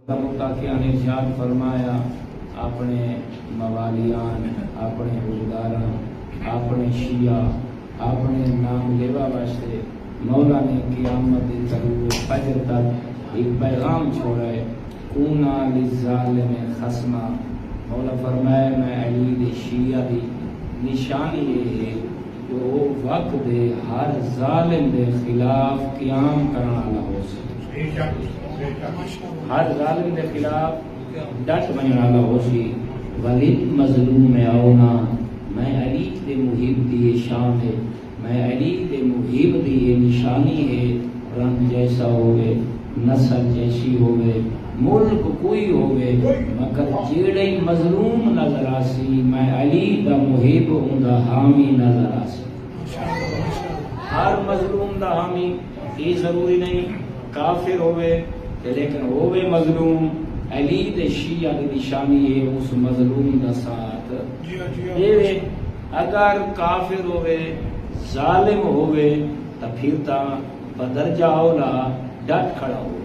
متقیان ارشاد فرمایا اپنے موالیان، اپنے حجداران، اپنے شیعہ، اپنے نام لیوا واسطے مولا نے قیامت طلوع فجر تک ایک پیغام چھوڑا ہے، کونا للظالم خصما۔ مولا فرمایا میں علی دے شیعہ دی نشانی یہ ہے کہ وہ وقت دے ہر ظالم دے خلاف قیام کرنا والا ہو سی، ہر ظالم دے خلاف ڈٹ بننے والا ہو سی۔ ولد مظلوم میں آؤنا، میں علی دے محب دی یہ شان ہے، میں علی دے محب دی یہ نشانی ہے۔ رنگ جیسا ہوئے، نسل جیسی ہوئے، ملک کوئی ہوئے، مگر جیڑے مظلوم نظر آسی میں علی دا محب ہوں دا حامی نظر آسی۔ ہر مظلوم دا حامی یہ ضروری نہیں کافر ہوئے لیکن ہوئے مظلوم، علی دے شیعہ دی نشانی ہے اس مظلوم دا ساتھ دے۔ اگر کافر ہوئے ظالم ہوئے تو پھر تا بدرجہ اولا ڈٹ کھڑا ہوئے۔